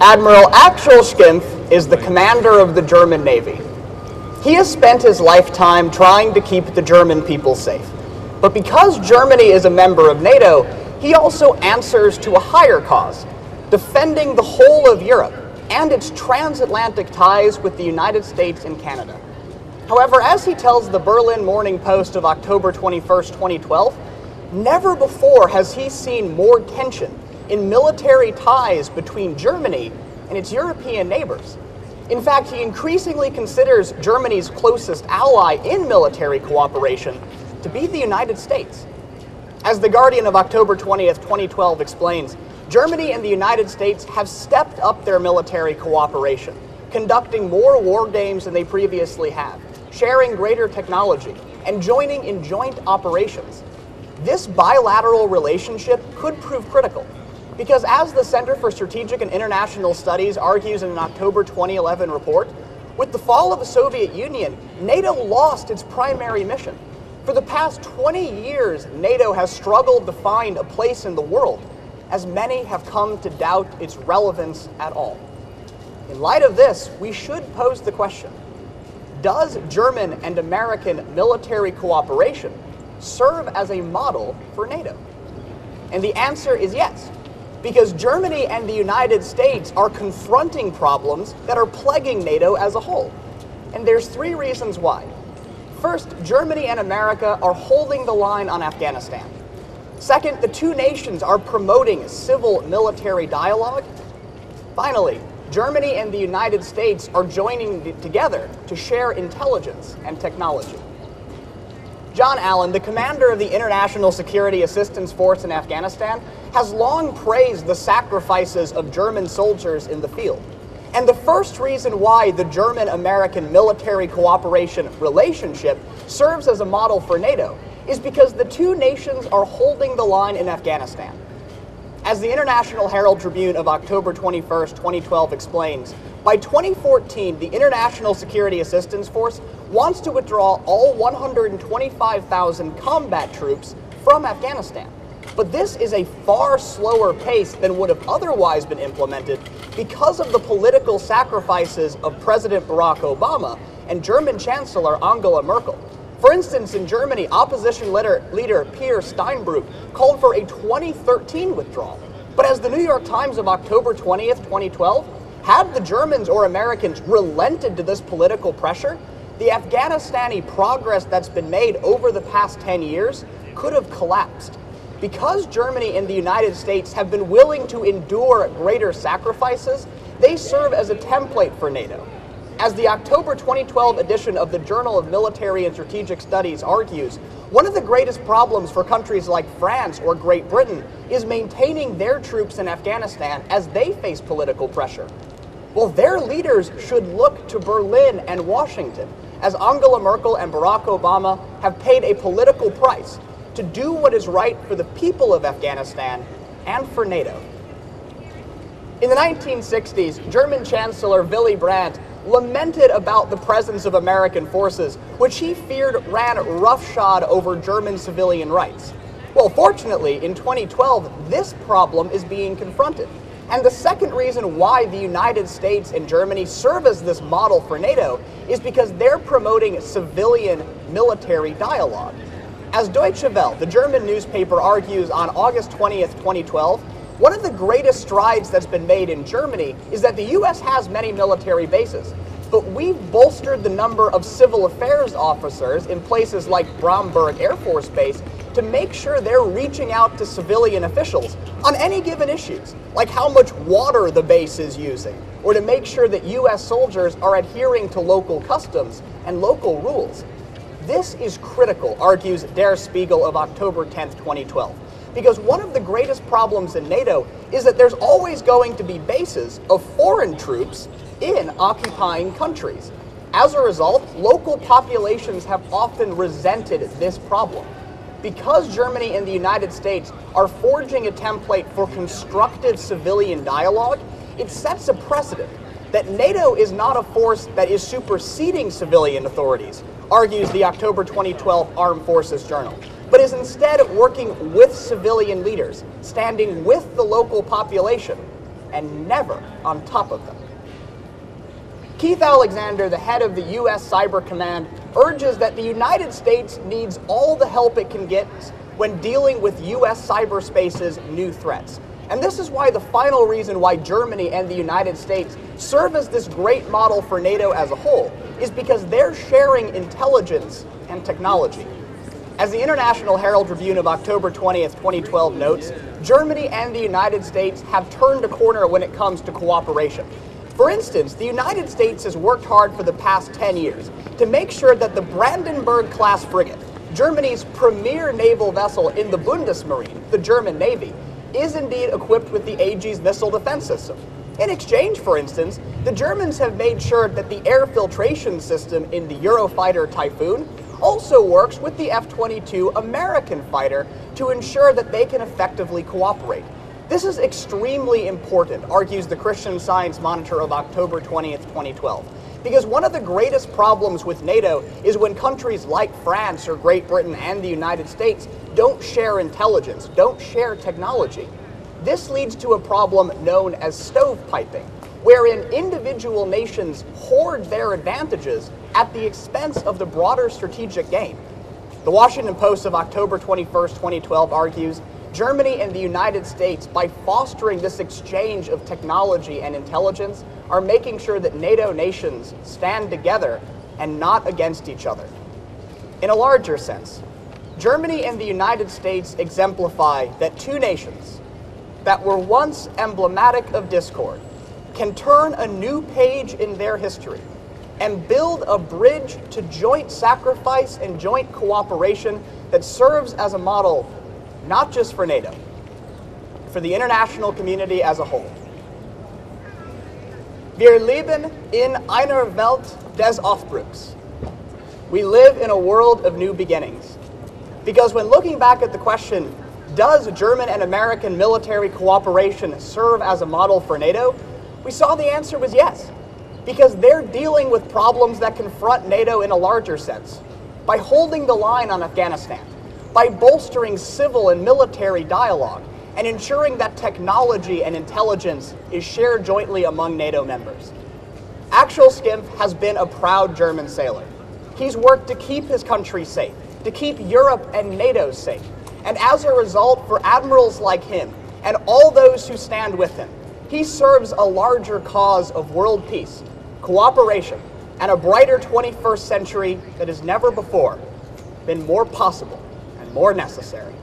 Admiral Axel Schimpf is the commander of the German Navy. He has spent his lifetime trying to keep the German people safe. But because Germany is a member of NATO, he also answers to a higher cause, defending the whole of Europe and its transatlantic ties with the United States and Canada. However, as he tells the Berlin Morning Post of October 21st, 2012, never before has he seen more tension in military ties between Germany and its European neighbors. In fact, he increasingly considers Germany's closest ally in military cooperation to be the United States. As The Guardian of October 20th, 2012 explains, Germany and the United States have stepped up their military cooperation, conducting more war games than they previously have, sharing greater technology, and joining in joint operations. This bilateral relationship could prove critical, because as the Center for Strategic and International Studies argues in an October 2011 report, with the fall of the Soviet Union, NATO lost its primary mission. For the past 20 years, NATO has struggled to find a place in the world, as many have come to doubt its relevance at all. In light of this, we should pose the question, does German and American military cooperation serve as a model for NATO? And the answer is yes, because Germany and the United States are confronting problems that are plaguing NATO as a whole. And there's three reasons why. First, Germany and America are holding the line on Afghanistan. Second, the two nations are promoting civil-military dialogue. Finally, Germany and the United States are joining together to share intelligence and technology. John Allen, the commander of the International Security Assistance Force in Afghanistan, has long praised the sacrifices of German soldiers in the field. And the first reason why the German-American military cooperation relationship serves as a model for NATO is because the two nations are holding the line in Afghanistan. As the International Herald Tribune of October 21st, 2012 explains, by 2014, the International Security Assistance Force wants to withdraw all 125,000 combat troops from Afghanistan. But this is a far slower pace than would have otherwise been implemented because of the political sacrifices of President Barack Obama and German Chancellor Angela Merkel. For instance, in Germany, opposition leader Peer Steinbrück called for a 2013 withdrawal. But as the New York Times of October 20th, 2012, had the Germans or Americans relented to this political pressure, the Afghanistani progress that's been made over the past 10 years could have collapsed. Because Germany and the United States have been willing to endure greater sacrifices, they serve as a template for NATO. As the October 2012 edition of the Journal of Military and Strategic Studies argues, one of the greatest problems for countries like France or Great Britain is maintaining their troops in Afghanistan as they face political pressure. Well, their leaders should look to Berlin and Washington, as Angela Merkel and Barack Obama have paid a political price to do what is right for the people of Afghanistan and for NATO. In the 1960s, German Chancellor Willy Brandt lamented about the presence of American forces, which he feared ran roughshod over German civilian rights. Well, fortunately, in 2012, this problem is being confronted. And the second reason why the United States and Germany serve as this model for NATO is because they're promoting civilian military dialogue. As Deutsche Welle, the German newspaper, argues on August 20th, 2012, one of the greatest strides that's been made in Germany is that the U.S. has many military bases, but we've bolstered the number of civil affairs officers in places like Bromberg Air Force Base to make sure they're reaching out to civilian officials on any given issues, like how much water the base is using, or to make sure that U.S. soldiers are adhering to local customs and local rules. This is critical, argues Der Spiegel of October 10th, 2012, because one of the greatest problems in NATO is that there's always going to be bases of foreign troops in occupying countries. As a result, local populations have often resented this problem. Because Germany and the United States are forging a template for constructive civilian dialogue, it sets a precedent that NATO is not a force that is superseding civilian authorities, argues the October 2012 Armed Forces Journal, but is instead working with civilian leaders, standing with the local population, and never on top of them. Keith Alexander, the head of the U.S. Cyber Command, urges that the United States needs all the help it can get when dealing with U.S. cyberspace's new threats. And this is why the final reason why Germany and the United States serve as this great model for NATO as a whole is because they're sharing intelligence and technology. As the International Herald Tribune of October 20th, 2012 notes, Germany and the United States have turned a corner when it comes to cooperation. For instance, the United States has worked hard for the past 10 years to make sure that the Brandenburg-class frigate, Germany's premier naval vessel in the Bundesmarine, the German Navy, is indeed equipped with the Aegis missile defense system. In exchange, for instance, the Germans have made sure that the air filtration system in the Eurofighter Typhoon also works with the F-22 American fighter to ensure that they can effectively cooperate. This is extremely important, argues the Christian Science Monitor of October 20th, 2012. Because one of the greatest problems with NATO is when countries like France or Great Britain and the United States don't share intelligence, don't share technology. This leads to a problem known as stovepiping, wherein individual nations hoard their advantages at the expense of the broader strategic gain. The Washington Post of October 21st, 2012 argues, Germany and the United States, by fostering this exchange of technology and intelligence, are making sure that NATO nations stand together and not against each other. In a larger sense, Germany and the United States exemplify that two nations that were once emblematic of discord can turn a new page in their history and build a bridge to joint sacrifice and joint cooperation that serves as a model not just for NATO, for the international community as a whole. Wir leben in einer Welt des Aufbruchs. We live in a world of new beginnings. Because when looking back at the question, does German and American military cooperation serve as a model for NATO? We saw the answer was yes. Because they're dealing with problems that confront NATO in a larger sense. By holding the line on Afghanistan, by bolstering civil and military dialogue, and ensuring that technology and intelligence is shared jointly among NATO members. Axel Skimpf has been a proud German sailor. He's worked to keep his country safe, to keep Europe and NATO safe. And as a result, for admirals like him and all those who stand with him, he serves a larger cause of world peace, cooperation, and a brighter 21st century that has never before been more possible and more necessary.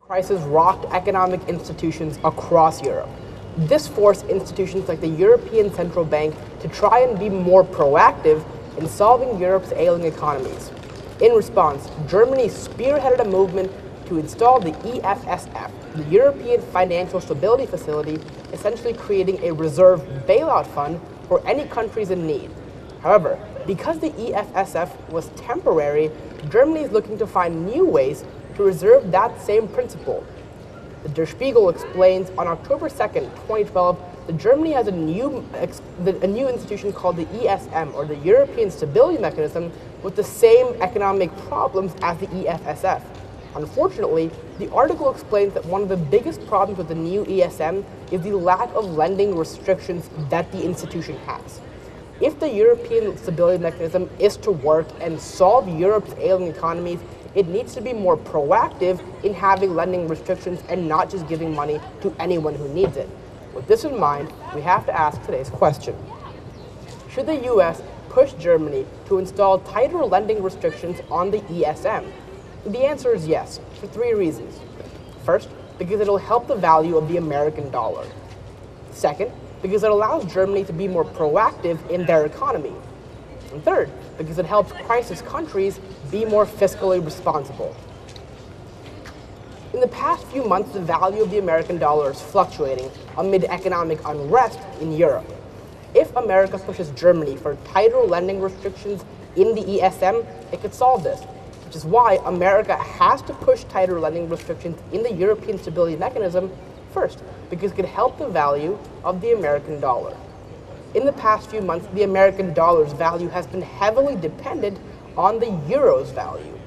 Crisis rocked economic institutions across Europe. This forced institutions like the European Central Bank to try and be more proactive in solving Europe's ailing economies. In response, Germany spearheaded a movement to install the EFSF, the European Financial Stability Facility, essentially creating a reserve bailout fund for any countries in need. However, because the EFSF was temporary, Germany is looking to find new ways to reserve that same principle. The Der Spiegel explains on October 2nd, 2012, that Germany has a new institution called the ESM, or the European Stability Mechanism, with the same economic problems as the EFSF. Unfortunately, the article explains that one of the biggest problems with the new ESM is the lack of lending restrictions that the institution has. If the European Stability Mechanism is to work and solve Europe's ailing economies, it needs to be more proactive in having lending restrictions and not just giving money to anyone who needs it. With this in mind, we have to ask today's question. Should the US push Germany to install tighter lending restrictions on the ESM? The answer is yes, for three reasons. First, because it'll help the value of the American dollar. Second, because it allows Germany to be more proactive in their economy. And third, because it helps crisis countries be more fiscally responsible. In the past few months, the value of the American dollar is fluctuating amid economic unrest in Europe. If America pushes Germany for tighter lending restrictions in the ESM, it could solve this, which is why America has to push tighter lending restrictions in the European Stability Mechanism first, because it could help the value of the American dollar. In the past few months, the American dollar's value has been heavily dependent on the euro's value.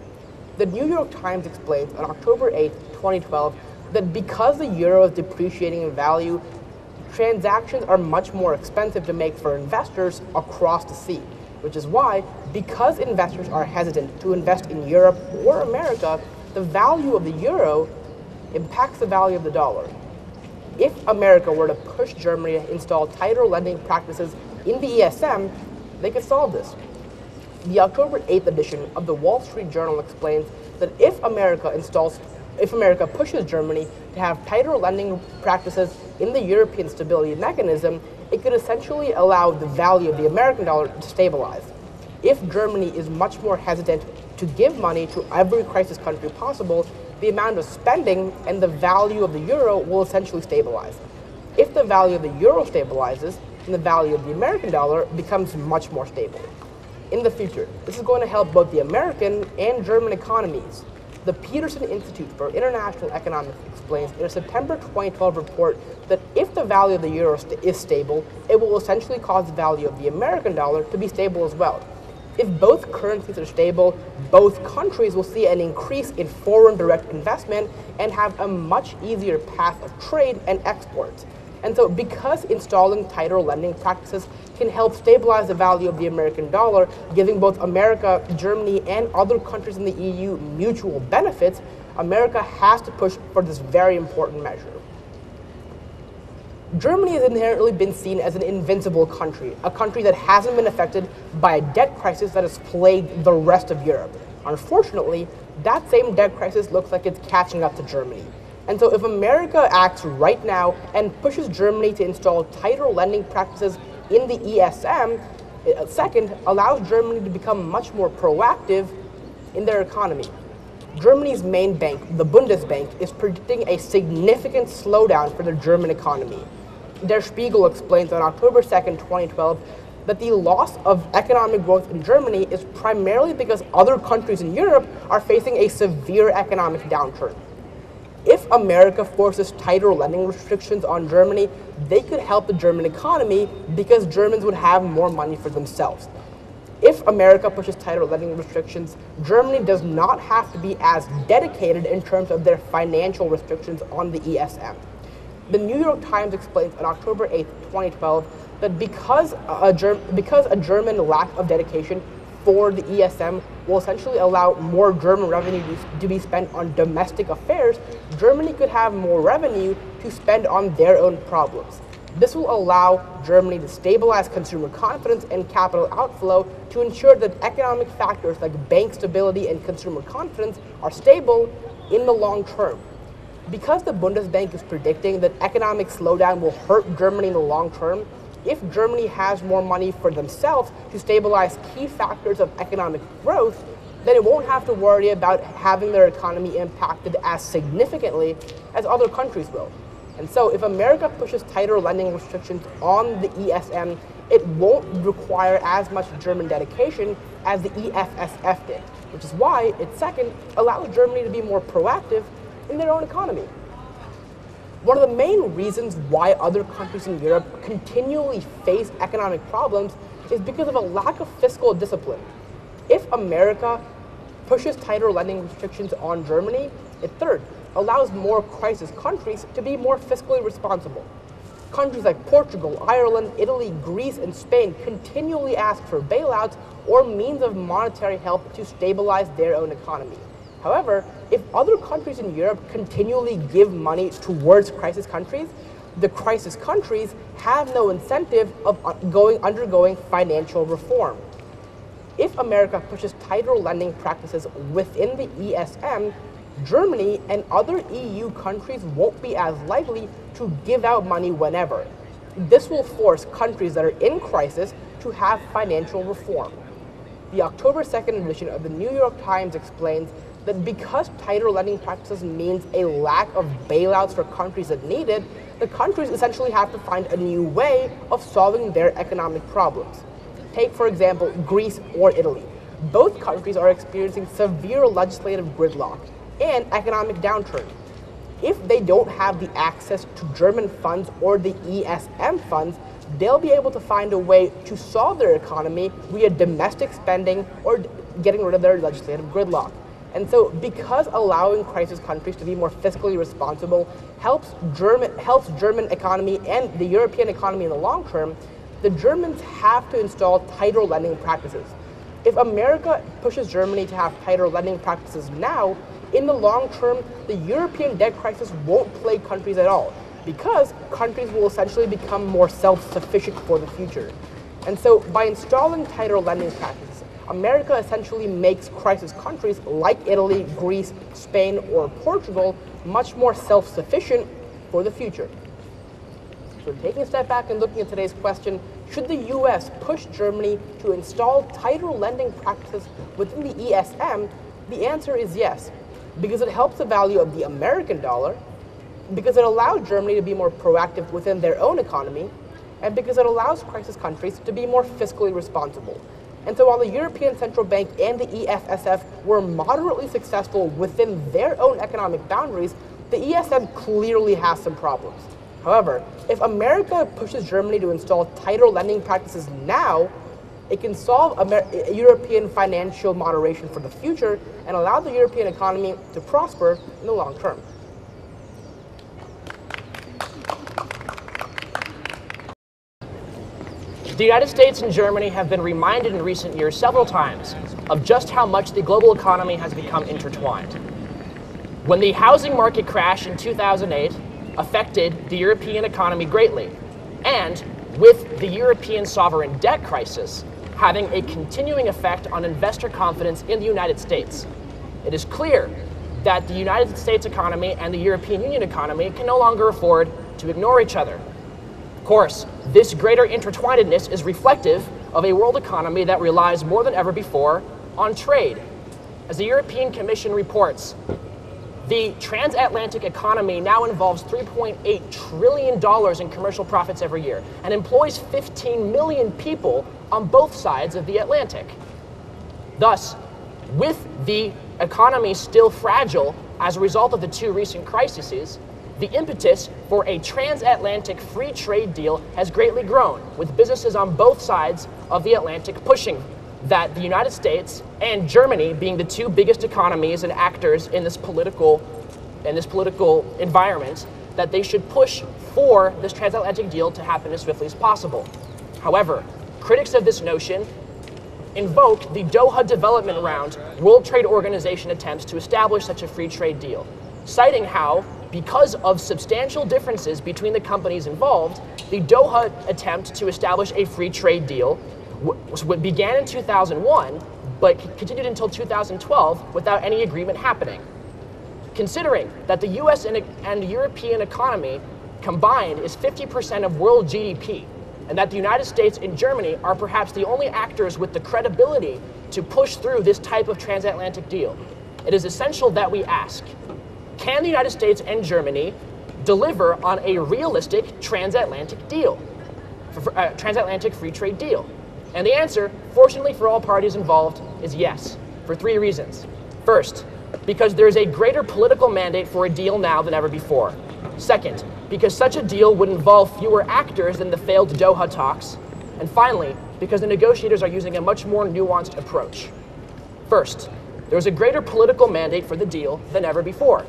The New York Times explains on October 8, 2012, that because the euro is depreciating in value, transactions are much more expensive to make for investors across the sea, which is why, because investors are hesitant to invest in Europe or America, the value of the euro impacts the value of the dollar. If America were to push Germany to install tighter lending practices in the ESM, they could solve this. The October 8th edition of the Wall Street Journal explains that if America pushes Germany to have tighter lending practices in the European Stability Mechanism, it could essentially allow the value of the American dollar to stabilize. If Germany is much more hesitant to give money to every crisis country possible, the amount of spending and the value of the euro will essentially stabilize. If the value of the euro stabilizes, then the value of the American dollar becomes much more stable. In the future, this is going to help both the American and German economies. The Peterson Institute for International Economics explains in a September 2012 report that if the value of the euro is stable, it will essentially cause the value of the American dollar to be stable as well. If both currencies are stable, both countries will see an increase in foreign direct investment and have a much easier path of trade and exports. And so because installing tighter lending practices can help stabilize the value of the American dollar, giving both America, Germany, and other countries in the EU mutual benefits, America has to push for this very important measure. Germany has inherently been seen as an invincible country, a country that hasn't been affected by a debt crisis that has plagued the rest of Europe. Unfortunately, that same debt crisis looks like it's catching up to Germany. And so if America acts right now and pushes Germany to install tighter lending practices in the ESM, second, allows Germany to become much more proactive in their economy. Germany's main bank, the Bundesbank, is predicting a significant slowdown for the German economy. Der Spiegel explains on October 2nd, 2012, that the loss of economic growth in Germany is primarily because other countries in Europe are facing a severe economic downturn. If America forces tighter lending restrictions on Germany, they could help the German economy because Germans would have more money for themselves. If America pushes tighter lending restrictions, Germany does not have to be as dedicated in terms of their financial restrictions on the ESM. The New York Times explains on October 8, 2012, that because a German lack of dedication for the ESM will essentially allow more German revenue to be spent on domestic affairs, Germany could have more revenue to spend on their own problems. This will allow Germany to stabilize consumer confidence and capital outflow to ensure that economic factors like bank stability and consumer confidence are stable in the long term. Because the Bundesbank is predicting that economic slowdown will hurt Germany in the long term, if Germany has more money for themselves to stabilize key factors of economic growth, then it won't have to worry about having their economy impacted as significantly as other countries will. And so if America pushes tighter lending restrictions on the ESM, it won't require as much German dedication as the EFSF did, which is why it, second, allows Germany to be more proactive in their own economy. One of the main reasons why other countries in Europe continually face economic problems is because of a lack of fiscal discipline. If America pushes tighter lending restrictions on Germany, it, third, allows more crisis countries to be more fiscally responsible. Countries like Portugal, Ireland, Italy, Greece, and Spain continually ask for bailouts or means of monetary help to stabilize their own economy. However, if other countries in Europe continually give money towards crisis countries, the crisis countries have no incentive of undergoing financial reform. If America pushes tighter lending practices within the ESM, Germany and other EU countries won't be as likely to give out money whenever. This will force countries that are in crisis to have financial reform. The October 2nd edition of the New York Times explains that because tighter lending practices means a lack of bailouts for countries that need it, the countries essentially have to find a new way of solving their economic problems. Take, for example, Greece or Italy. Both countries are experiencing severe legislative gridlock and economic downturn. If they don't have the access to German funds or the ESM funds, they'll be able to find a way to solve their economy via domestic spending or getting rid of their legislative gridlock. And so because allowing crisis countries to be more fiscally responsible helps German economy and the European economy in the long term, the Germans have to install tighter lending practices. If America pushes Germany to have tighter lending practices now, in the long term, the European debt crisis won't plague countries at all, because countries will essentially become more self-sufficient for the future. And so by installing tighter lending practices, America essentially makes crisis countries like Italy, Greece, Spain, or Portugal much more self-sufficient for the future. So taking a step back and looking at today's question, should the US push Germany to install tighter lending practices within the ESM? The answer is yes, because it helps the value of the American dollar, because it allows Germany to be more proactive within their own economy, and because it allows crisis countries to be more fiscally responsible. And so while the European Central Bank and the EFSF were moderately successful within their own economic boundaries, the ESM clearly has some problems. However, if America pushes Germany to install tighter lending practices now, it can solve European financial moderation for the future and allow the European economy to prosper in the long term. The United States and Germany have been reminded in recent years several times of just how much the global economy has become intertwined. When the housing market crash in 2008 affected the European economy greatly, and with the European sovereign debt crisis having a continuing effect on investor confidence in the United States, it is clear that the United States economy and the European Union economy can no longer afford to ignore each other. Of course, this greater intertwinedness is reflective of a world economy that relies more than ever before on trade. As the European Commission reports, the transatlantic economy now involves $3.8 trillion in commercial profits every year and employs 15 million people on both sides of the Atlantic. Thus, with the economy still fragile as a result of the two recent crises, the impetus for a transatlantic free trade deal has greatly grown, with businesses on both sides of the Atlantic pushing that the United States and Germany, being the two biggest economies and actors in this political environment, that they should push for this transatlantic deal to happen as swiftly as possible. However, critics of this notion invoke the Doha Development Round World Trade Organization attempts to establish such a free trade deal, citing how, because of substantial differences between the companies involved, the Doha attempt to establish a free trade deal began in 2001, but continued until 2012 without any agreement happening. Considering that the US and European economy combined is 50% of world GDP, and that the United States and Germany are perhaps the only actors with the credibility to push through this type of transatlantic deal, it is essential that we ask, can the United States and Germany deliver on a realistic transatlantic deal, transatlantic free trade deal? And the answer, fortunately for all parties involved, is yes, for three reasons. First, because there is a greater political mandate for a deal now than ever before. Second, because such a deal would involve fewer actors than the failed Doha talks. And finally, because the negotiators are using a much more nuanced approach. First, there is a greater political mandate for the deal than ever before.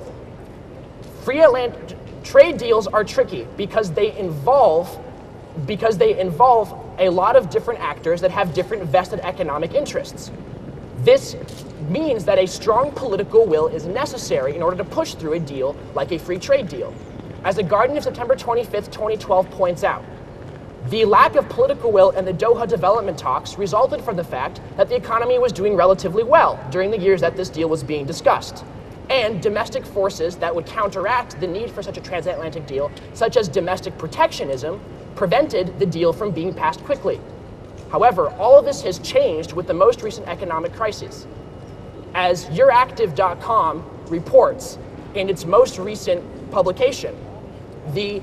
Trade deals are tricky because they involve a lot of different actors that have different vested economic interests. This means that a strong political will is necessary in order to push through a deal like a free trade deal. As the Guardian of September 25th, 2012 points out, the lack of political will in the Doha development talks resulted from the fact that the economy was doing relatively well during the years that this deal was being discussed. And domestic forces that would counteract the need for such a transatlantic deal, such as domestic protectionism, prevented the deal from being passed quickly. However, all of this has changed with the most recent economic crisis. As Euractiv.com reports in its most recent publication, the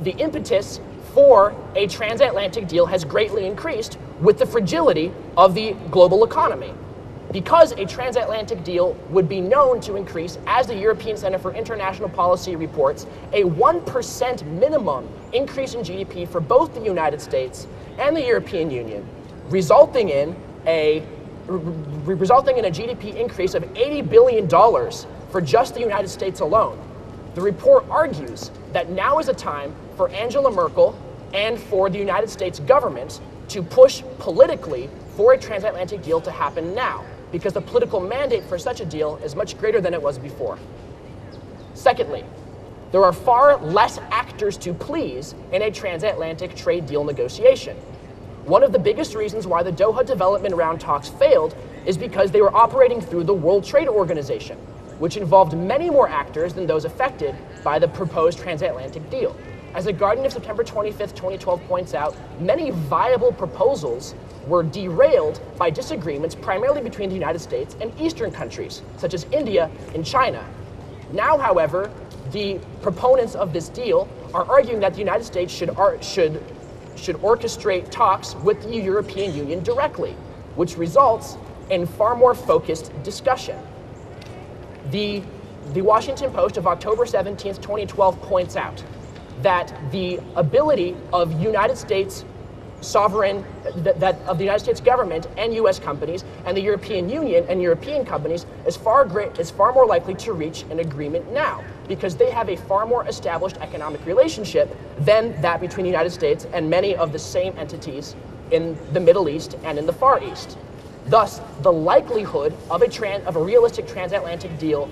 impetus for a transatlantic deal has greatly increased with the fragility of the global economy. Because a transatlantic deal would be known to increase, as the European Center for International Policy reports, a 1% minimum increase in GDP for both the United States and the European Union, resulting in a resulting in a GDP increase of $80 billion for just the United States alone. The report argues that now is a time for Angela Merkel and for the United States government to push politically for a transatlantic deal to happen now, because the political mandate for such a deal is much greater than it was before. Secondly, there are far less actors to please in a transatlantic trade deal negotiation. One of the biggest reasons why the Doha Development Round talks failed is because they were operating through the World Trade Organization, which involved many more actors than those affected by the proposed transatlantic deal. As The Guardian of September 25th, 2012 points out, many viable proposals were derailed by disagreements primarily between the United States and Eastern countries, such as India and China. Now, however, the proponents of this deal are arguing that the United States should orchestrate talks with the European Union directly, which results in far more focused discussion. The Washington Post of October 17th, 2012 points out that the ability of United States sovereign, of the United States government and U.S. companies and the European Union and European companies is far more likely to reach an agreement now, because they have a far more established economic relationship than that between the United States and many of the same entities in the Middle East and in the Far East. Thus, the likelihood of a realistic transatlantic deal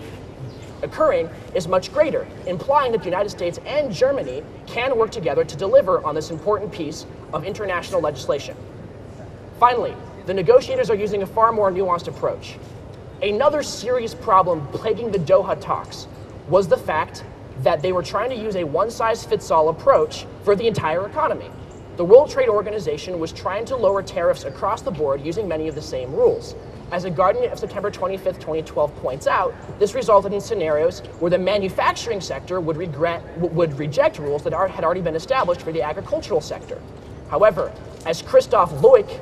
occurring is much greater, implying that the United States and Germany can work together to deliver on this important piece of international legislation. Finally, the negotiators are using a far more nuanced approach. Another serious problem plaguing the Doha talks was the fact that they were trying to use a one-size-fits-all approach for the entire economy. The World Trade Organization was trying to lower tariffs across the board using many of the same rules. As The Guardian of September 25th, 2012 points out, this resulted in scenarios where the manufacturing sector would reject rules that had already been established for the agricultural sector. However, as Christoph Loic,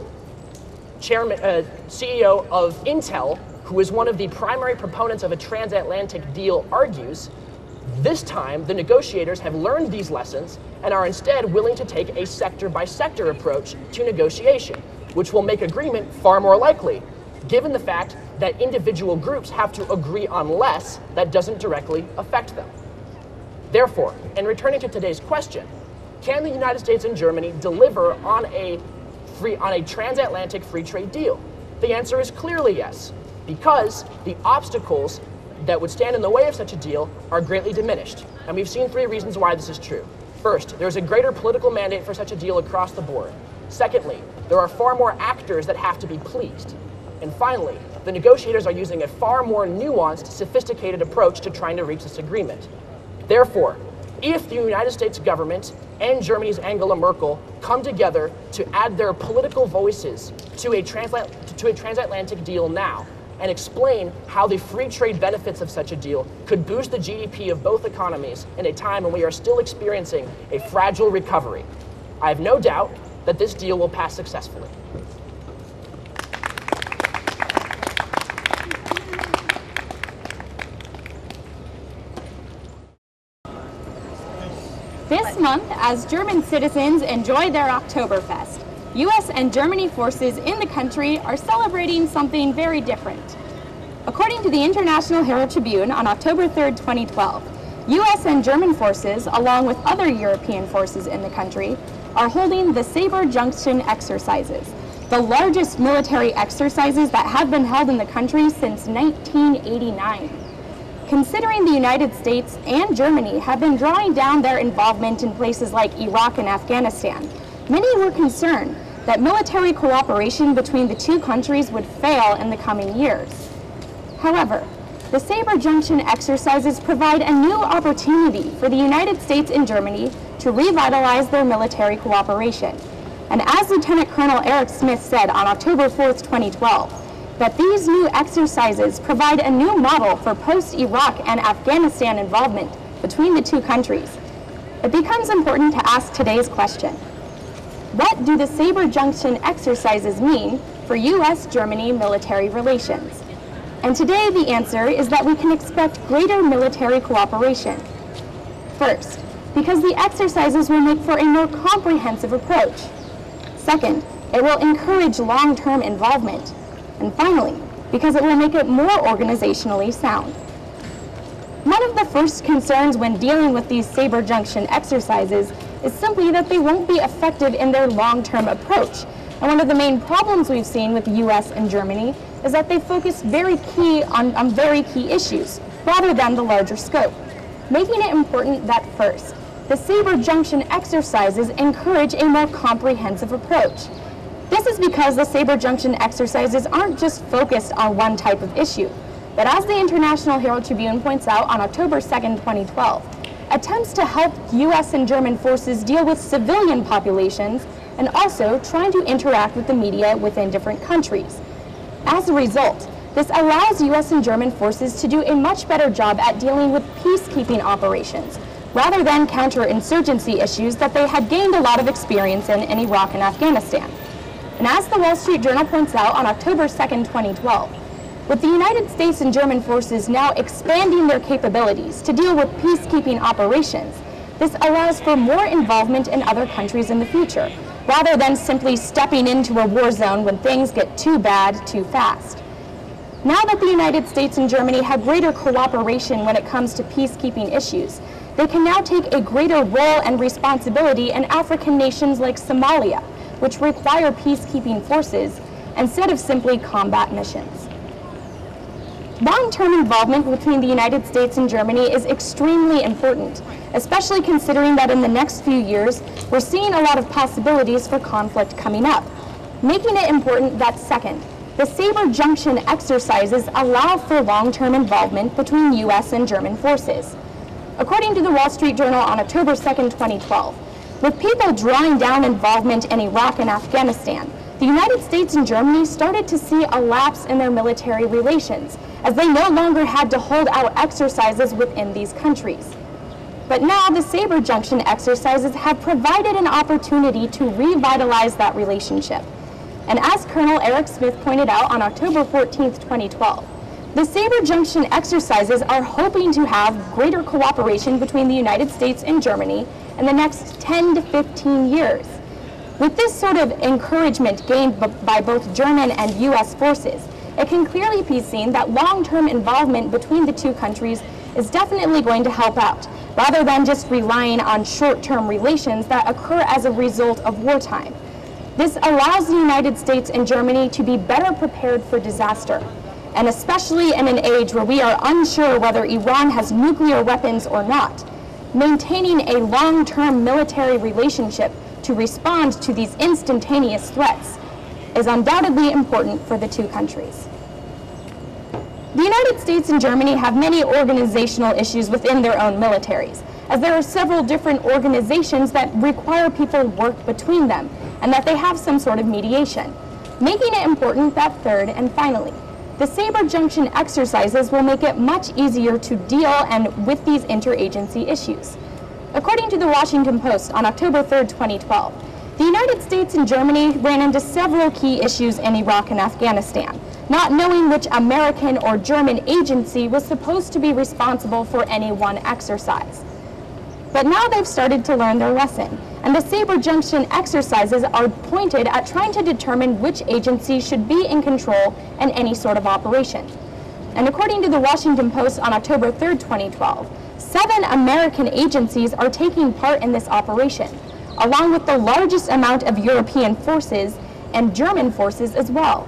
CEO of Intel, who is one of the primary proponents of a transatlantic deal, argues, this time the negotiators have learned these lessons and are instead willing to take a sector-by-sector approach to negotiation, which will make agreement far more likely, given the fact that individual groups have to agree on less that doesn't directly affect them. Therefore, in returning to today's question, can the United States and Germany deliver on a transatlantic free trade deal? The answer is clearly yes, because the obstacles that would stand in the way of such a deal are greatly diminished. And we've seen three reasons why this is true. First, there's a greater political mandate for such a deal across the board. Secondly, there are far more actors that have to be pleased. And finally, the negotiators are using a far more nuanced, sophisticated approach to trying to reach this agreement. Therefore, if the United States government and Germany's Angela Merkel come together to add their political voices to a transatlantic deal now and explain how the free trade benefits of such a deal could boost the GDP of both economies in a time when we are still experiencing a fragile recovery, I have no doubt that this deal will pass successfully. This month, as German citizens enjoy their Oktoberfest, U.S. and Germany forces in the country are celebrating something very different. According to the International Herald Tribune on October 3rd, 2012, U.S. and German forces, along with other European forces in the country, are holding the Sabre Junction exercises, the largest military exercises that have been held in the country since 1989. Considering the United States and Germany have been drawing down their involvement in places like Iraq and Afghanistan, many were concerned that military cooperation between the two countries would fail in the coming years. However, the Sabre Junction exercises provide a new opportunity for the United States and Germany to revitalize their military cooperation. And as Lieutenant Colonel Eric Smith said on October 4th, 2012, that these new exercises provide a new model for post-Iraq and Afghanistan involvement between the two countries. It becomes important to ask today's question. What do the Sabre Junction exercises mean for U.S.-Germany military relations? And today the answer is that we can expect greater military cooperation. First, because the exercises will make for a more comprehensive approach. Second, it will encourage long-term involvement. And finally, because it will make it more organizationally sound. One of the first concerns when dealing with these saber junction exercises is simply that they won't be effective in their long-term approach. And one of the main problems we've seen with the US and Germany is that they focus on very key issues, rather than the larger scope, making it important that first, the saber junction exercises encourage a more comprehensive approach. This is because the saber junction exercises aren't just focused on one type of issue, but as the International Herald Tribune points out on October 2nd, 2012, attempts to help US and German forces deal with civilian populations and also trying to interact with the media within different countries. As a result, this allows US and German forces to do a much better job at dealing with peacekeeping operations, rather than counterinsurgency issues that they had gained a lot of experience in Iraq and Afghanistan. And as the Wall Street Journal points out on October 2nd, 2012, with the United States and German forces now expanding their capabilities to deal with peacekeeping operations, this allows for more involvement in other countries in the future, rather than simply stepping into a war zone when things get too bad too fast. Now that the United States and Germany have greater cooperation when it comes to peacekeeping issues, they can now take a greater role and responsibility in African nations like Somalia, which require peacekeeping forces instead of simply combat missions. Long-term involvement between the United States and Germany is extremely important, especially considering that in the next few years, we're seeing a lot of possibilities for conflict coming up, making it important that second, the saber junction exercises allow for long-term involvement between US and German forces. According to the Wall Street Journal on October 2nd, 2012, with people drawing down involvement in Iraq and Afghanistan, the United States and Germany started to see a lapse in their military relations, as they no longer had to hold out exercises within these countries. But now the saber junction exercises have provided an opportunity to revitalize that relationship. And as Colonel Eric Smith pointed out on October 14th, 2012, the saber junction exercises are hoping to have greater cooperation between the United States and Germany in the next 10 to 15 years. With this sort of encouragement gained by both German and US forces, it can clearly be seen that long-term involvement between the two countries is definitely going to help out, rather than just relying on short-term relations that occur as a result of wartime. This allows the United States and Germany to be better prepared for disaster, and especially in an age where we are unsure whether Iran has nuclear weapons or not, maintaining a long-term military relationship to respond to these instantaneous threats is undoubtedly important for the two countries. The United States and Germany have many organizational issues within their own militaries, as there are several different organizations that require people work between them, and that they have some sort of mediation, making it important that third and finally, the saber junction exercises will make it much easier to deal with these interagency issues. According to the Washington Post on October 3rd, 2012, the United States and Germany ran into several key issues in Iraq and Afghanistan, not knowing which American or German agency was supposed to be responsible for any one exercise. But now they've started to learn their lesson, and the saber junction exercises are pointed at trying to determine which agency should be in control in any sort of operation. And according to the Washington Post on October 3rd, 2012, 7 American agencies are taking part in this operation, along with the largest amount of European forces and German forces as well.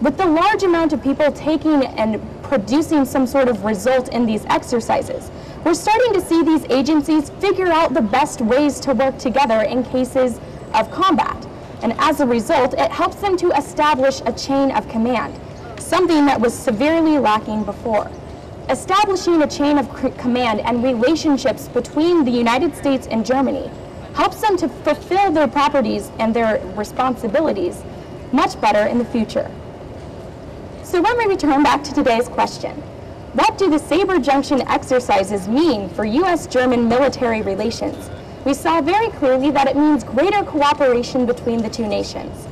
With the large amount of people taking and producing some sort of result in these exercises, we're starting to see these agencies figure out the best ways to work together in cases of combat. And as a result, it helps them to establish a chain of command, something that was severely lacking before. Establishing a chain of command and relationships between the United States and Germany helps them to fulfill their properties and their responsibilities much better in the future. So when we return back to today's question, what do the saber junction exercises mean for US-German military relations? We saw very clearly that it means greater cooperation between the two nations.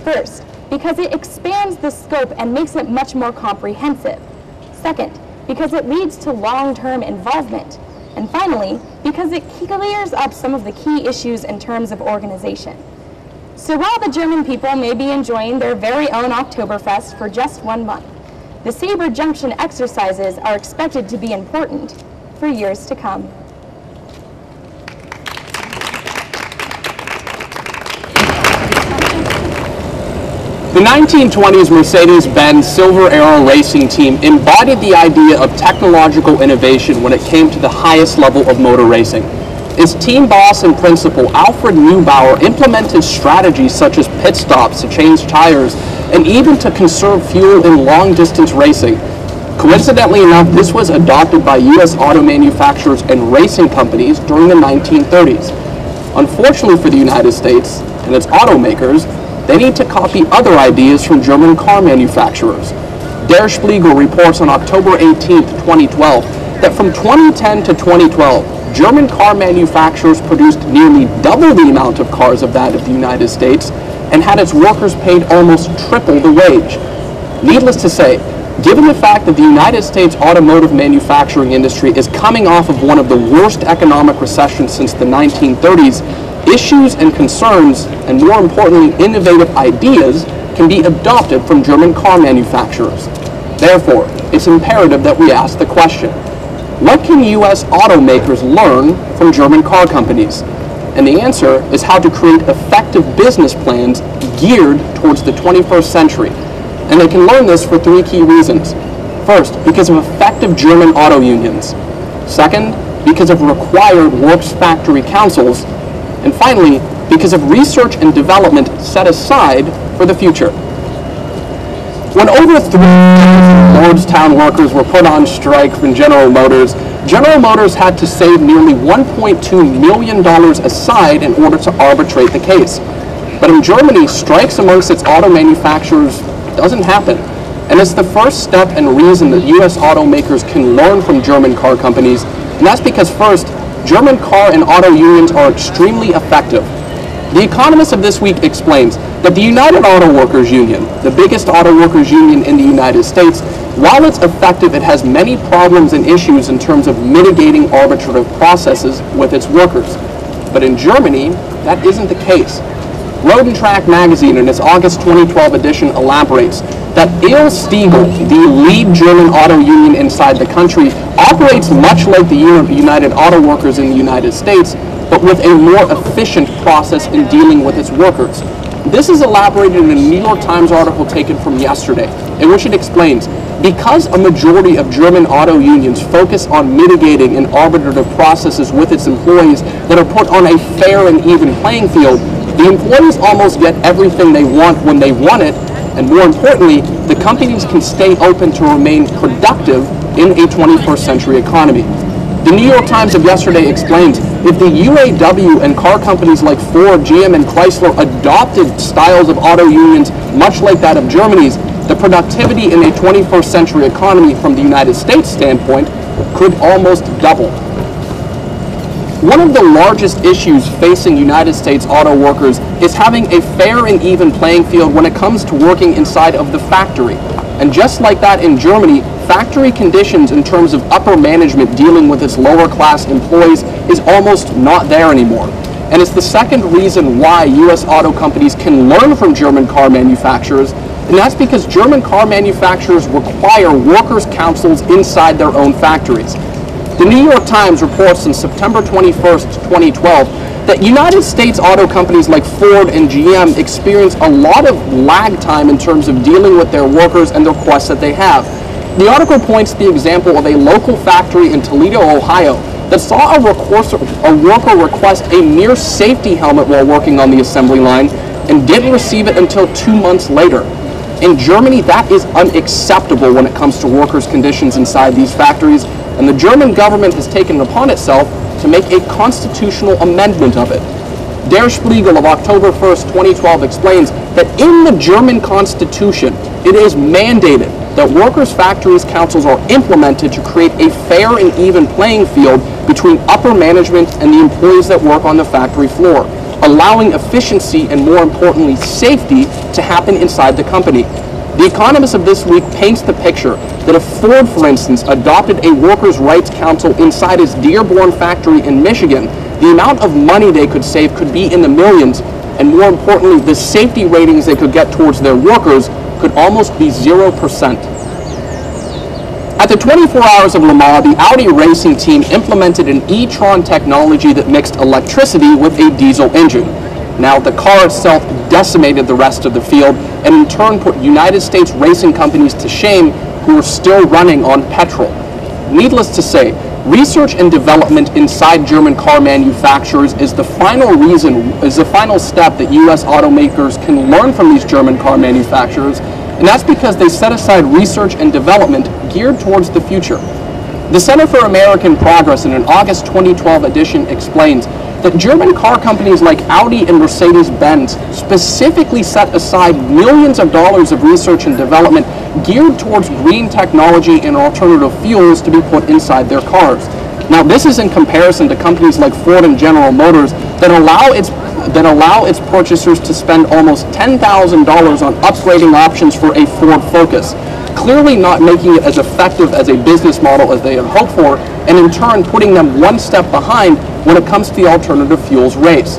First, because it expands the scope and makes it much more comprehensive. Second, because it leads to long-term involvement. And finally, because it clears up some of the key issues in terms of organization. So while the German people may be enjoying their very own Oktoberfest for just 1 month, the Sabre Junction exercises are expected to be important for years to come. The 1920s Mercedes-Benz Silver Arrow racing team embodied the idea of technological innovation when it came to the highest level of motor racing. Its team boss and principal, Alfred Neubauer, implemented strategies such as pit stops to change tires and even to conserve fuel in long-distance racing. Coincidentally enough, this was adopted by U.S. auto manufacturers and racing companies during the 1930s. Unfortunately for the United States and its automakers, they need to copy other ideas from German car manufacturers. Der Spiegel reports on October 18, 2012, that from 2010 to 2012, German car manufacturers produced nearly double the amount of cars of that of the United States and had its workers paid almost triple the wage. Needless to say, given the fact that the United States automotive manufacturing industry is coming off of one of the worst economic recessions since the 1930s, issues and concerns, and more importantly, innovative ideas, can be adopted from German car manufacturers. Therefore, it's imperative that we ask the question, what can U.S. automakers learn from German car companies? And the answer is how to create effective business plans geared towards the 21st century. And they can learn this for 3 key reasons. First, because of effective German auto unions. Second, because of required works factory councils. And finally, because of research and development set aside for the future. When over 3 Lordstown workers were put on strike from General Motors had to save nearly $1.2 million aside in order to arbitrate the case. But in Germany, strikes amongst its auto manufacturers doesn't happen. And it's the first step and reason that U.S. automakers can learn from German car companies. And that's because first, German car and auto unions are extremely effective. The Economist of this week explains that the United Auto Workers Union, the biggest auto workers union in the United States, while it's effective, it has many problems and issues in terms of mitigating arbitrative processes with its workers. But in Germany, that isn't the case. Road and Track magazine in its August 2012 edition elaborates that Il Stiegel, the lead German auto union inside the country, operates much like the United Auto Workers in the United States, but with a more efficient process in dealing with its workers. This is elaborated in a New York Times article taken from yesterday, in which it explains, because a majority of German auto unions focus on mitigating and arbitrative processes with its employees that are put on a fair and even playing field, the employees almost get everything they want when they want it, and more importantly, the companies can stay open to remain productive in a 21st century economy. The New York Times of yesterday explains, if the UAW and car companies like Ford, GM, and Chrysler adopted styles of auto unions much like that of Germany's, the productivity in a 21st century economy from the United States standpoint could almost double. One of the largest issues facing United States auto workers is having a fair and even playing field when it comes to working inside of the factory. And just like that in Germany, factory conditions in terms of upper management dealing with its lower class employees is almost not there anymore. And it's the second reason why U.S. auto companies can learn from German car manufacturers, and that's because German car manufacturers require workers' councils inside their own factories. The New York Times reports on September 21st, 2012, that United States auto companies like Ford and GM experience a lot of lag time in terms of dealing with their workers and the requests that they have. The article points to the example of a local factory in Toledo, Ohio, that saw a worker request a mere safety helmet while working on the assembly line and didn't receive it until 2 months later. In Germany, that is unacceptable when it comes to workers' conditions inside these factories, and the German government has taken it upon itself to make a constitutional amendment of it. Der Spiegel of October 1st, 2012 explains that in the German constitution, it is mandated that workers' factories councils are implemented to create a fair and even playing field between upper management and the employees that work on the factory floor, allowing efficiency and, more importantly, safety to happen inside the company. The Economist of this week paints the picture that if Ford, for instance, adopted a workers' rights council inside its Dearborn factory in Michigan, the amount of money they could save could be in the millions, and more importantly, the safety ratings they could get towards their workers could almost be 0%. At the 24 Hours of Le Mans, the Audi racing team implemented an e-tron technology that mixed electricity with a diesel engine. Now, the car itself decimated the rest of the field and in turn put United States racing companies to shame who are still running on petrol. Needless to say, research and development inside German car manufacturers is the final step that U.S. automakers can learn from these German car manufacturers, and that's because they set aside research and development geared towards the future. The Center for American Progress in an August 2012 edition explains that German car companies like Audi and Mercedes-Benz specifically set aside millions of dollars of research and development geared towards green technology and alternative fuels to be put inside their cars. Now, this is in comparison to companies like Ford and General Motors that allow its purchasers to spend almost $10,000 on upgrading options for a Ford Focus, clearly not making it as effective as a business model as they had hoped for, and in turn putting them one step behind when it comes to the alternative fuels race.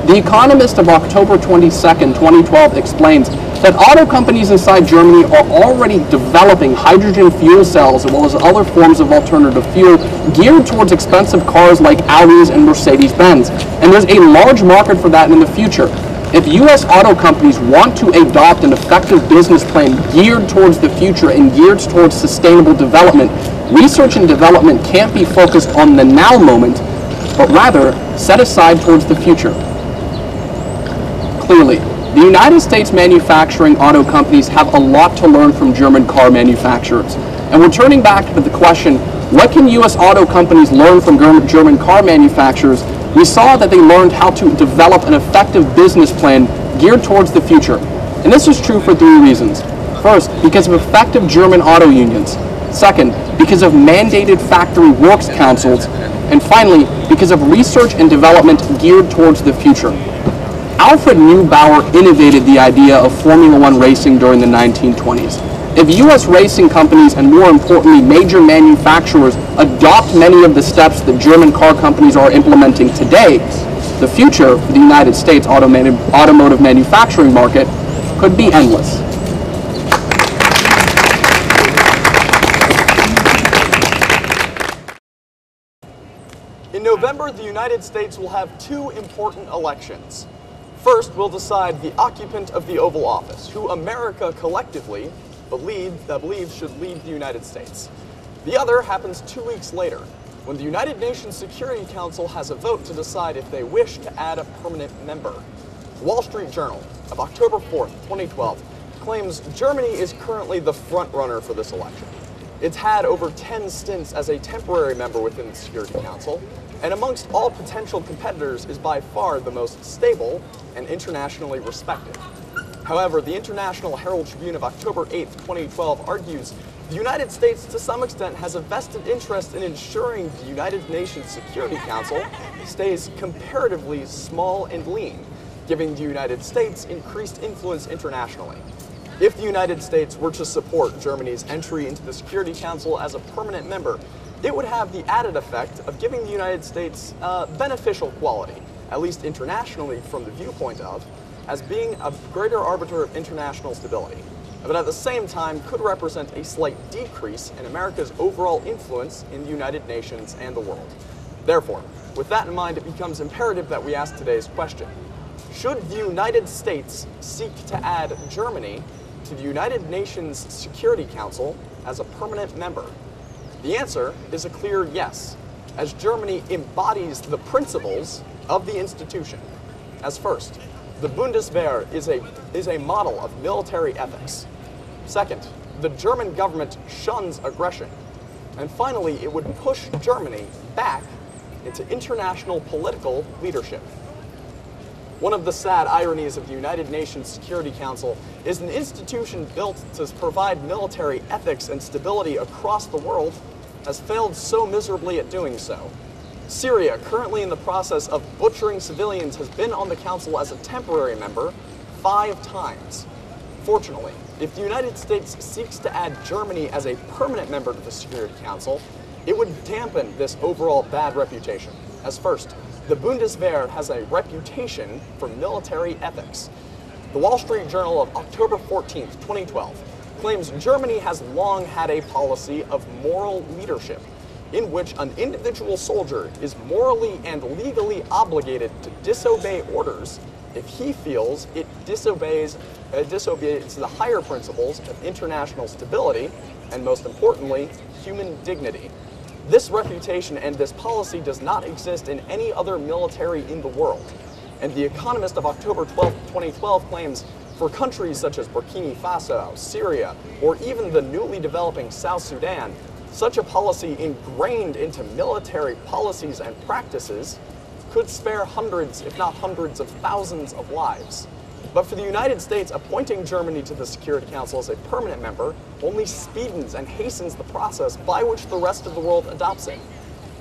The Economist of October 22nd, 2012 explains that auto companies inside Germany are already developing hydrogen fuel cells as well as other forms of alternative fuel geared towards expensive cars like Audis and Mercedes-Benz. And there's a large market for that in the future. If U.S. auto companies want to adopt an effective business plan geared towards the future and geared towards sustainable development, research and development can't be focused on the now moment, but rather set aside towards the future. Clearly, the United States manufacturing auto companies have a lot to learn from German car manufacturers. And returning back to the question, what can U.S. auto companies learn from German car manufacturers? We saw that they learned how to develop an effective business plan geared towards the future. And this is true for three reasons. First, because of effective German auto unions. Second, because of mandated factory works councils. And finally, because of research and development geared towards the future. Alfred Neubauer innovated the idea of Formula One racing during the 1920s. If U.S. racing companies and more importantly major manufacturers adopt many of the steps that German car companies are implementing today, the future for the United States automotive manufacturing market could be endless. In November, the United States will have two important elections. First, we'll decide the occupant of the Oval Office, who America collectively believes should lead the United States. The other happens 2 weeks later, when the United Nations Security Council has a vote to decide if they wish to add a permanent member. The Wall Street Journal of October 4th, 2012, claims Germany is currently the front-runner for this election. It's had over 10 stints as a temporary member within the Security Council, and amongst all potential competitors is by far the most stable and internationally respected. However, the International Herald Tribune of October 8th, 2012 argues the United States to some extent has a vested interest in ensuring the United Nations Security Council stays comparatively small and lean, giving the United States increased influence internationally. If the United States were to support Germany's entry into the Security Council as a permanent member, it would have the added effect of giving the United States beneficial quality, at least internationally from the viewpoint of, as being a greater arbiter of international stability, but at the same time could represent a slight decrease in America's overall influence in the United Nations and the world. Therefore, with that in mind, it becomes imperative that we ask today's question. Should the United States seek to add Germany to the United Nations Security Council as a permanent member? The answer is a clear yes, as Germany embodies the principles of the institution. As first, the Bundeswehr is a model of military ethics. Second, the German government shuns aggression. And finally, it would push Germany back into international political leadership. One of the sad ironies of the United Nations Security Council is an institution built to provide military ethics and stability across the world has failed so miserably at doing so. Syria, currently in the process of butchering civilians, has been on the council as a temporary member 5 times. Fortunately, if the United States seeks to add Germany as a permanent member to the Security Council, it would dampen this overall bad reputation. As first, the Bundeswehr has a reputation for military ethics. The Wall Street Journal of October 14, 2012, claims Germany has long had a policy of moral leadership, in which an individual soldier is morally and legally obligated to disobey orders if he feels it disobeys the higher principles of international stability and, most importantly, human dignity. This reputation and this policy does not exist in any other military in the world. And The Economist of October 12, 2012 claims for countries such as Burkina Faso, Syria, or even the newly developing South Sudan, such a policy ingrained into military policies and practices could spare hundreds, if not hundreds of thousands of lives. But for the United States, appointing Germany to the Security Council as a permanent member only speedens and hastens the process by which the rest of the world adopts it.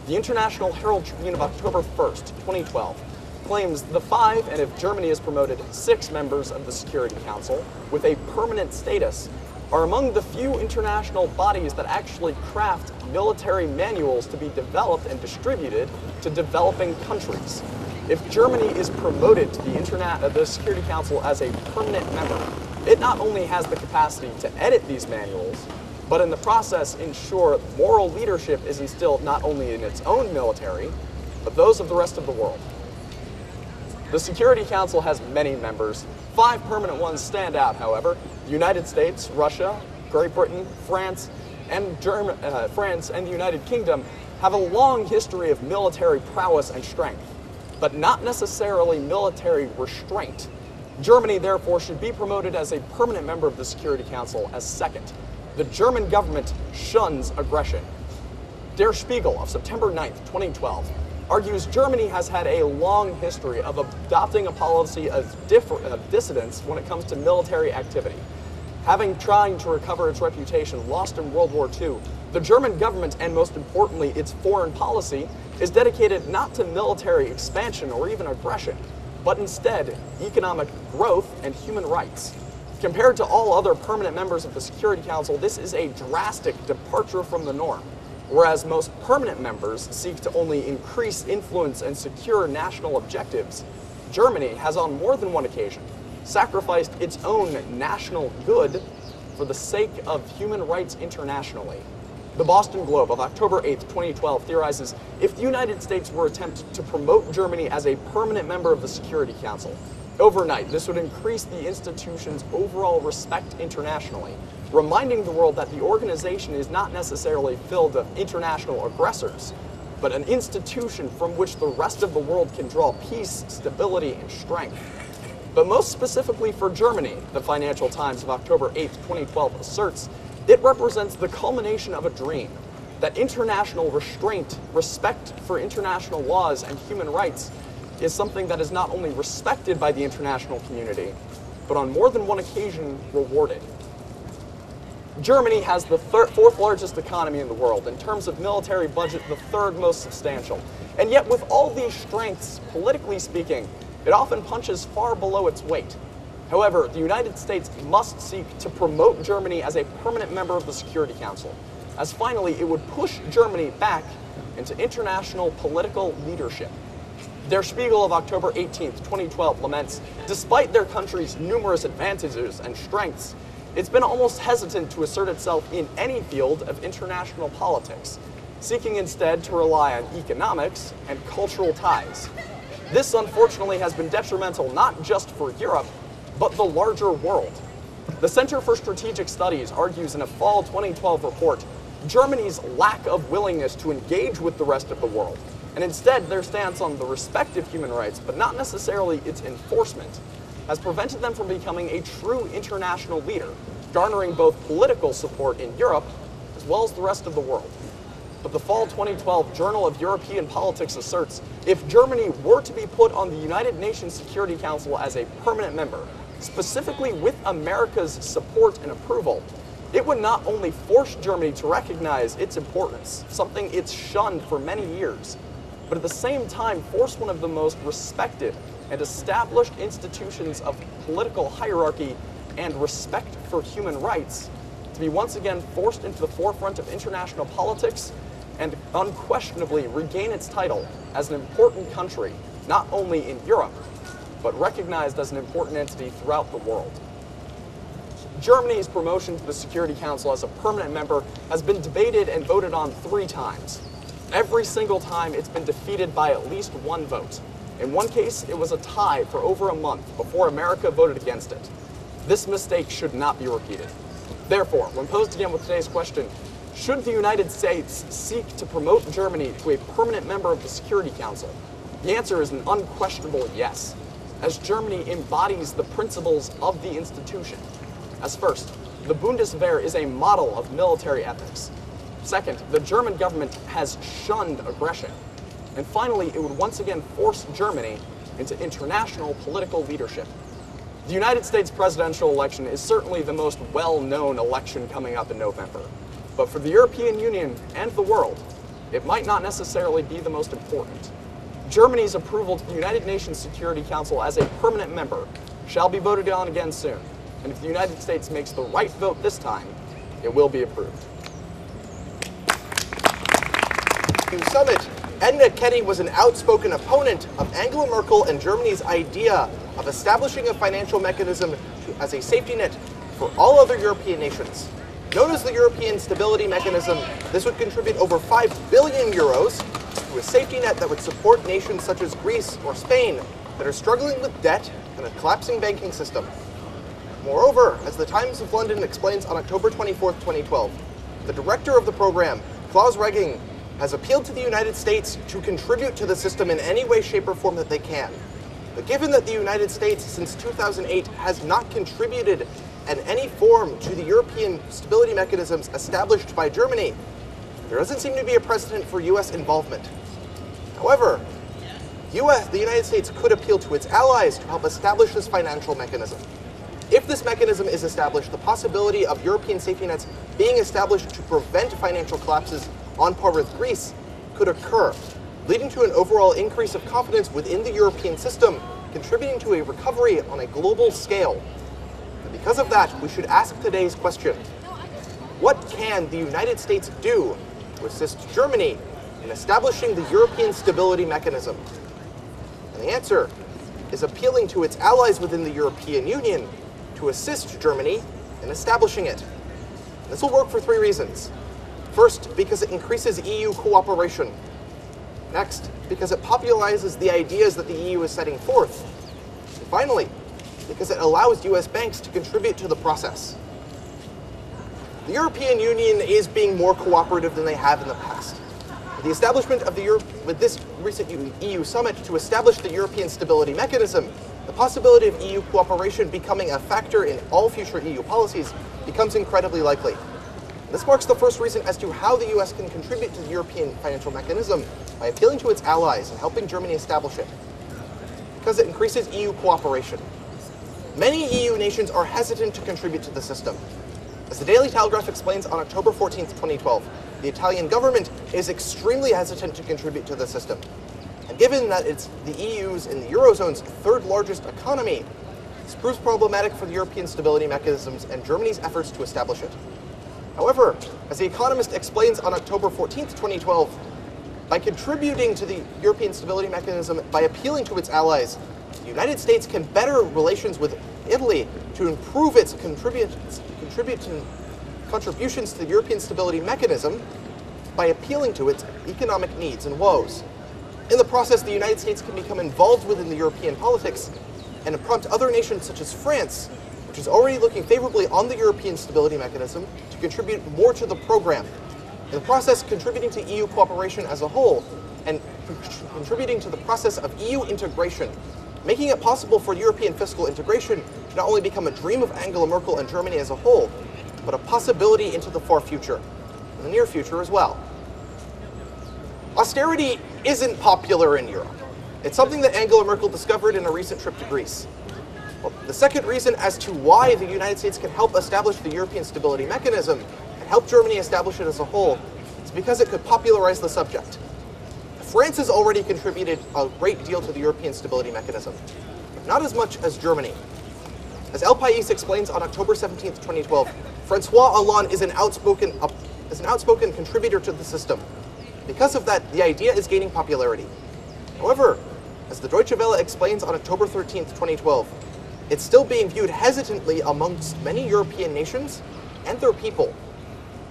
The International Herald Tribune of October 1st, 2012, claims the 5, and if Germany is promoted, 6 members of the Security Council with a permanent status are among the few international bodies that actually craft military manuals to be developed and distributed to developing countries. If Germany is promoted to the Security Council as a permanent member, it not only has the capacity to edit these manuals, but in the process ensure moral leadership is instilled not only in its own military, but those of the rest of the world. The Security Council has many members. 5 permanent ones stand out, however. The United States, Russia, Great Britain, France, and the United Kingdom have a long history of military prowess and strength, but not necessarily military restraint. Germany, therefore, should be promoted as a permanent member of the Security Council as second. The German government shuns aggression. Der Spiegel of September 9th, 2012, argues Germany has had a long history of adopting a policy of dissidence when it comes to military activity. Having tried to recover its reputation lost in World War II, the German government, and most importantly its foreign policy, is dedicated not to military expansion or even aggression, but instead economic growth and human rights. Compared to all other permanent members of the Security Council, this is a drastic departure from the norm. Whereas most permanent members seek to only increase influence and secure national objectives, Germany has on more than one occasion sacrificed its own national good for the sake of human rights internationally. The Boston Globe of October 8, 2012 theorizes if the United States were to attempt to promote Germany as a permanent member of the Security Council, overnight this would increase the institution's overall respect internationally, reminding the world that the organization is not necessarily filled with international aggressors, but an institution from which the rest of the world can draw peace, stability, and strength. But most specifically for Germany, the Financial Times of October 8, 2012 asserts, it represents the culmination of a dream, that international restraint, respect for international laws and human rights is something that is not only respected by the international community, but on more than one occasion rewarded. Germany has the 4th largest economy in the world. In terms of military budget, the 3rd most substantial. And yet with all these strengths, politically speaking, it often punches far below its weight. However, the United States must seek to promote Germany as a permanent member of the Security Council, as finally it would push Germany back into international political leadership. Der Spiegel of October 18, 2012 laments, despite their country's numerous advantages and strengths, it's been almost hesitant to assert itself in any field of international politics, seeking instead to rely on economics and cultural ties. This, unfortunately, has been detrimental not just for Europe, but the larger world. The Center for Strategic Studies argues in a fall 2012 report Germany's lack of willingness to engage with the rest of the world, and instead their stance on the respect of human rights, but not necessarily its enforcement, has prevented them from becoming a true international leader, garnering both political support in Europe as well as the rest of the world. But the fall 2012 Journal of European Politics asserts if Germany were to be put on the United Nations Security Council as a permanent member, specifically with America's support and approval, it would not only force Germany to recognize its importance, something it's shunned for many years, but at the same time force one of the most respected and established institutions of political hierarchy and respect for human rights to be once again forced into the forefront of international politics and unquestionably regain its title as an important country, not only in Europe, but recognized as an important entity throughout the world. Germany's promotion to the Security Council as a permanent member has been debated and voted on 3 times. Every single time it's been defeated by at least 1 vote. In one case, it was a tie for over a month before America voted against it. This mistake should not be repeated. Therefore, when posed again with today's question, should the United States seek to promote Germany to a permanent member of the Security Council? The answer is an unquestionable yes, as Germany embodies the principles of the institution. As first, the Bundeswehr is a model of military ethics. Second, the German government has shunned aggression. And finally, it would once again force Germany into international political leadership. The United States presidential election is certainly the most well-known election coming up in November. But for the European Union and the world, it might not necessarily be the most important. Germany's approval to the United Nations Security Council as a permanent member shall be voted on again soon. And if the United States makes the right vote this time, it will be approved. Summit, Edna Kenny was an outspoken opponent of Angela Merkel and Germany's idea of establishing a financial mechanism as a safety net for all other European nations. Known as the European Stability Mechanism, this would contribute over 5 billion euros to a safety net that would support nations such as Greece or Spain that are struggling with debt and a collapsing banking system. Moreover, as the Times of London explains on October 24, 2012, the director of the program, Klaus Reging, has appealed to the United States to contribute to the system in any way, shape, or form that they can. But given that the United States since 2008 has not contributed in any form to the European stability mechanisms established by Germany, there doesn't seem to be a precedent for US involvement. However, the United States could appeal to its allies to help establish this financial mechanism. If this mechanism is established, the possibility of European safety nets being established to prevent financial collapses on par with Greece could occur, leading to an overall increase of confidence within the European system, contributing to a recovery on a global scale. And because of that, we should ask today's question: what can the United States do to assist Germany in establishing the European Stability Mechanism? And the answer is appealing to its allies within the European Union to assist Germany in establishing it. This will work for 3 reasons. First, because it increases EU cooperation. Next, because it popularizes the ideas that the EU is setting forth. And finally, because it allows US banks to contribute to the process. The European Union is being more cooperative than they have in the past. With the establishment of with this recent EU summit to establish the European Stability Mechanism, the possibility of EU cooperation becoming a factor in all future EU policies becomes incredibly likely. This marks the first reason as to how the US can contribute to the European financial mechanism by appealing to its allies and helping Germany establish it. Because it increases EU cooperation. Many EU nations are hesitant to contribute to the system. As the Daily Telegraph explains on October 14, 2012, the Italian government is extremely hesitant to contribute to the system. And given that it's the EU's and the Eurozone's 3rd largest economy, this proves problematic for the European stability mechanisms and Germany's efforts to establish it. However, as The Economist explains on October 14, 2012, by contributing to the European Stability Mechanism by appealing to its allies, the United States can better relations with Italy to improve its contributions to the European Stability Mechanism by appealing to its economic needs and woes. In the process, the United States can become involved within the European politics and prompt other nations such as France, which is already looking favorably on the European Stability Mechanism, to contribute more to the program. In the process, contributing to EU cooperation as a whole and contributing to the process of EU integration, making it possible for European fiscal integration to not only become a dream of Angela Merkel and Germany as a whole, but a possibility into the far future, and the near future as well. Austerity isn't popular in Europe. It's something that Angela Merkel discovered in a recent trip to Greece. Well, the second reason as to why the United States can help establish the European Stability Mechanism and help Germany establish it as a whole is because it could popularize the subject. France has already contributed a great deal to the European Stability Mechanism, but not as much as Germany. As El País explains on October 17, 2012, Francois Hollande is an outspoken contributor to the system. Because of that, the idea is gaining popularity. However, as the Deutsche Welle explains on October 13, 2012, it's still being viewed hesitantly amongst many European nations and their people.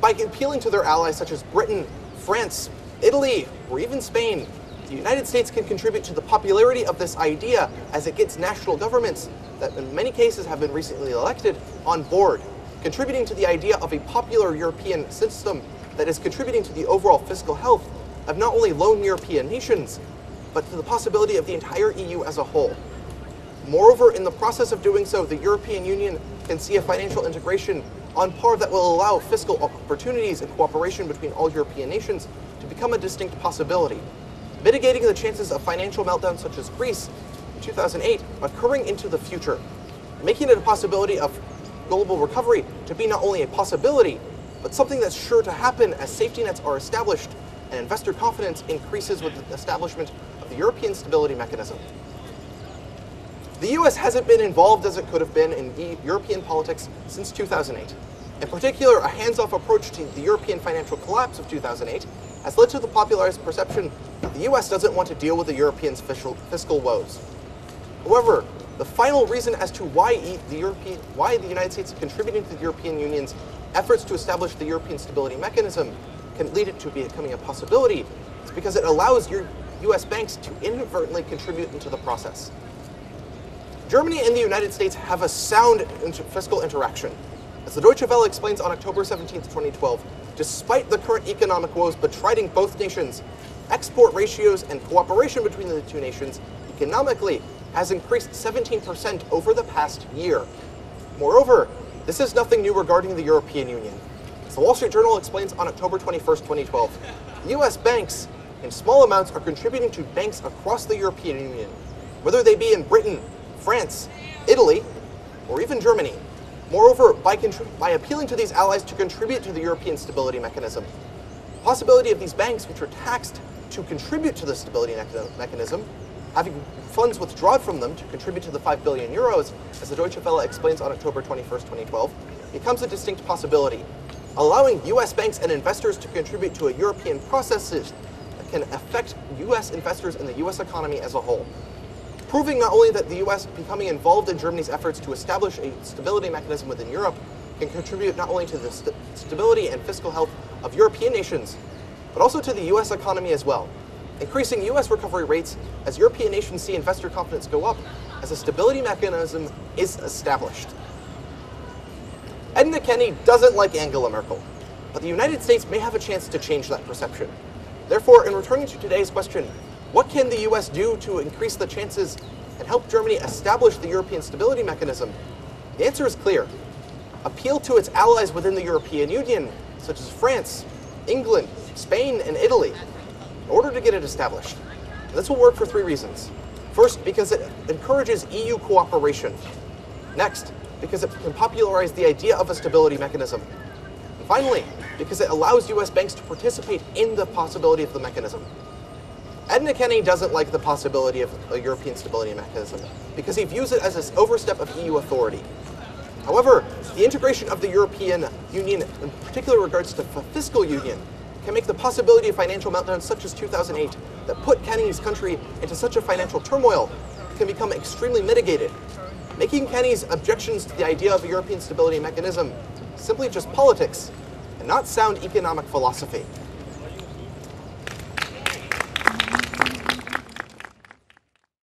By appealing to their allies such as Britain, France, Italy, or even Spain, the United States can contribute to the popularity of this idea as it gets national governments that in many cases have been recently elected on board, contributing to the idea of a popular European system that is contributing to the overall fiscal health of not only lone European nations, but to the possibility of the entire EU as a whole. Moreover, in the process of doing so, the European Union can see a financial integration on par that will allow fiscal opportunities and cooperation between all European nations to become a distinct possibility, mitigating the chances of financial meltdowns such as Greece in 2008 occurring into the future, making it a possibility of global recovery to be not only a possibility, but something that's sure to happen as safety nets are established and investor confidence increases with the establishment of the European Stability Mechanism. The US hasn't been involved as it could have been in European politics since 2008. In particular, a hands-off approach to the European financial collapse of 2008 has led to the popularized perception that the US doesn't want to deal with the Europeans' fiscal woes. However, the final reason as to why the United States is contributing to the European Union's efforts to establish the European Stability Mechanism can lead it to becoming a possibility is because it allows US banks to inadvertently contribute into the process. Germany and the United States have a sound fiscal interaction. As the Deutsche Welle explains on October 17, 2012, despite the current economic woes betriding both nations, export ratios and cooperation between the two nations economically has increased 17% over the past year. Moreover, this is nothing new regarding the European Union. As the Wall Street Journal explains on October 21, 2012, US banks in small amounts are contributing to banks across the European Union, whether they be in Britain, France, Italy, or even Germany. Moreover, by appealing to these allies to contribute to the European Stability Mechanism, the possibility of these banks, which are taxed to contribute to the Stability Mechanism, having funds withdrawn from them to contribute to the 5 billion euros, as the Deutsche Welle explains on October 21, 2012, becomes a distinct possibility, allowing US banks and investors to contribute to a European process that can affect US investors and the US economy as a whole, proving not only that the US becoming involved in Germany's efforts to establish a stability mechanism within Europe can contribute not only to the stability and fiscal health of European nations, but also to the US economy as well, increasing US recovery rates as European nations see investor confidence go up as a stability mechanism is established. Edna Kenny doesn't like Angela Merkel, but the United States may have a chance to change that perception. Therefore, in returning to today's question, what can the US do to increase the chances and help Germany establish the European Stability Mechanism? The answer is clear. Appeal to its allies within the European Union, such as France, England, Spain, and Italy, in order to get it established. And this will work for three reasons. First, because it encourages EU cooperation. Next, because it can popularize the idea of a stability mechanism. And finally, because it allows US banks to participate in the possibility of the mechanism. Edna Kenny doesn't like the possibility of a European Stability Mechanism because he views it as an overstep of EU authority. However, the integration of the European Union, in particular regards to fiscal union, can make the possibility of financial meltdowns such as 2008 that put Kenny's country into such a financial turmoil can become extremely mitigated, making Kenny's objections to the idea of a European Stability Mechanism simply just politics and not sound economic philosophy.